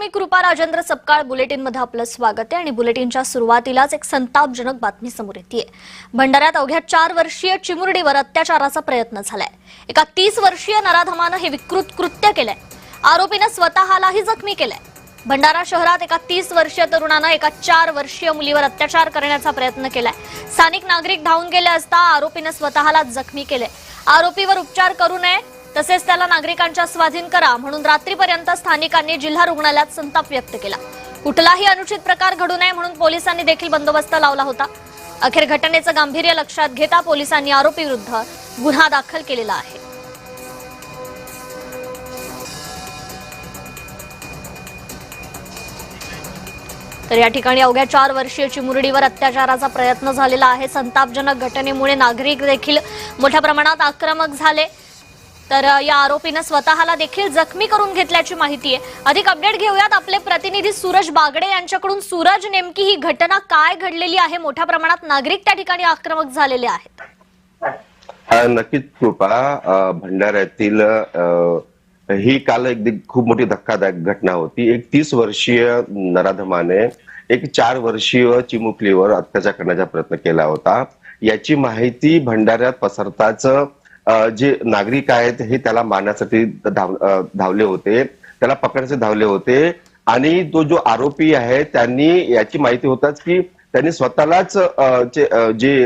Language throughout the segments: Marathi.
मी कृपा राजेंद्र सपकाळ बुलेटिनमध्ये आपलं स्वागत आहे आणि बुलेटिनच्या सुरुवातीलाच एक संतापजनक बातमी समोर येतेय। भंडाऱ्यात अवघ्या 4 वर्षीय चिमुरडीवर अत्याचाराचा प्रयत्न झालाय। एका 30 वर्षीय नराधमानं हे विकृत कृत्य केलंय। आरोपीनं स्वतःलाही जखमी केलंय। भंडारा शहरात एका 30 वर्षीय तरुणानं एका 4 वर्षीय मुलीवर अत्याचार करण्याचा प्रयत्न केलाय। स्थानिक नागरिक धावून गेले असता आरोपीनं स्वतःला जखमी केलंय। आरोपीवर उपचार करू नये तसेच त्याला नागरिकांच्या स्वाधीन करा म्हणून रात्रीपर्यंत स्थानिकांनी जिल्हा रुग्णालयात संताप व्यक्त केला। कुठलाही अनुचित प्रकार घडू नये म्हणून पोलिसांनी देखील बंदोबस्त लावला होता। अखेर घटनेचं गांभीर्य लक्षात घेता पोलिसांनी आरोपी विरुद्ध गुन्हा दाखल केलेला आहे। तर या ठिकाणी अवघ्या 4 वर्षीय चिमुरडीवर अत्याचाराचा प्रयत्न झालेला आहे। संतापजनक घटनेमुळे नागरिक देखील मोठ्या प्रमाणात आक्रमक झाले। तर या आरोपीने स्वतःला देखील जखमी करून घेतल्याची माहिती आहे। अधिक अपडेट घेऊयात आपले प्रतिनिधी सूरज बागडे यांच्याकडून। सूरज, नेमकी ही घटना काय घडलेली आहे? मोठ्या प्रमाणात नागरिक त्या ठिकाणी आक्रमक झालेले आहेत। नक्कीच कृपा, भंडाऱ्यातील ही काल एक खूप मोठी धक्कादायक घटना होती। एक 30 वर्षीय नराधमाने एक 4 वर्षीय चिमुकलीवर अत्याचार करण्याचा प्रयत्न केला होता। याची माहिती भंडाऱ्यात पसरताच जे नागरिक आहेत हे त्याला मारण्यासाठी धावले होते, त्याला पकडण्यासाठी धावले होते। आणि तो जो आरोपी आहे त्यांनी याची माहिती होताच की त्यांनी स्वतःलाच जे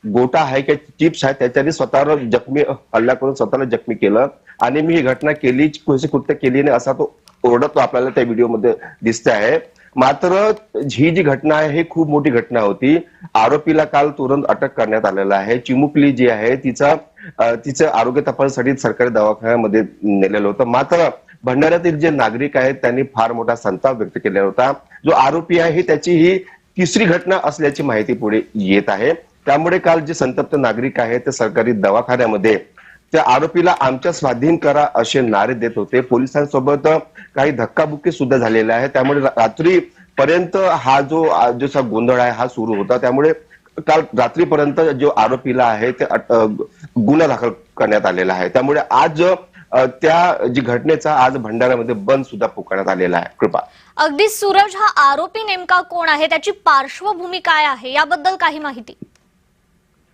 गोटा आहे किंवा चिप्स आहे त्याच्याने स्वतःवर जखमी हल्ला करून स्वतःला जखमी केलं आणि मी ही घटना केली, कृत्य केली नाही असा तो ओरडतो आपल्याला त्या व्हिडिओमध्ये दिसते आहे। मात्र ही जी घटना आहे ही खूप मोठी घटना होती। आरोपीला काल तुरंत अटक करण्यात आलेला आहे। चिमुकली जी आहे तिचं आरोग्य तपासणीसाठी सरकारी दवाखान्यामध्ये नेलेलं होतं। मात्र भंडाऱ्यातील जे नागरिक आहेत त्यांनी फार मोठा संताप व्यक्त केला होता। जो आरोपी आहे त्याची ही 3री घटना असल्याची माहिती पुढे येत आहे। त्यामुळे काल जे संतप्त नागरिक आहेत ते सरकारी दवाखान्यामध्ये त्या आरोपीला आमच्या स्वाधीन करा असे नारे देत होते। पोलिसांसोबत काही धक्काबुक्की सुद्धा झालेला आहे। त्यामुळे रात्रीपर्यंत हा जो गोंधळ आहे हा सुरू होता। त्यामुळे काल रात्रीपर्यंत जो आरोपीला आहे ते गुन्हा दाखल करण्यात आलेला आहे। त्यामुळे आज त्या जी घटनेचा आज भंडाऱ्यामध्ये बंद सुद्धा पुकारण्यात आलेला आहे। कृपा, अगदी सूरज, हा आरोपी नेमका कोण आहे, त्याची पार्श्वभूमी काय आहे याबद्दल काही माहिती?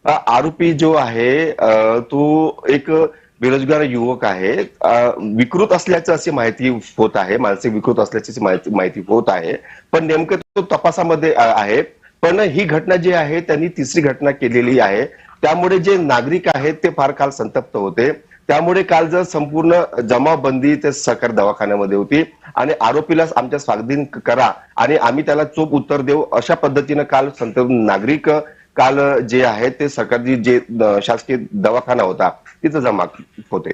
आरोपी जो आहे तो एक बेरोजगार युवक आहे। विकृत असल्याचं अशी माहिती होत आहे, मानसिक विकृत असल्याची माहिती होत आहे, पण नेमकं तो तपासामध्ये आहे। पण ही घटना जी आहे त्यांनी 3री घटना केलेली आहे। त्यामुळे जे नागरिक आहेत ते फार काल संतप्त होते। त्यामुळे काल जर संपूर्ण जमावबंदी ते सरकारी दवाखान्यामध्ये होती आणि आरोपीला आमच्या स्वाधीन करा आणि आम्ही त्याला चोख उत्तर देऊ अशा पद्धतीनं काल संतप्त नागरिक काल जे आहे ते सरकारी जे शासकीय दवाखाना होता तिथं जमा होते।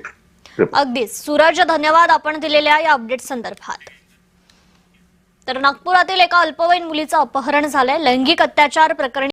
अगदी सूरज, धन्यवाद आपण दिलेल्या या अपडेट संदर्भात। तर नागपुरातील एका अल्पवयीन मुलीचं अपहरण झालंय। लैंगिक अत्याचार प्रकरणी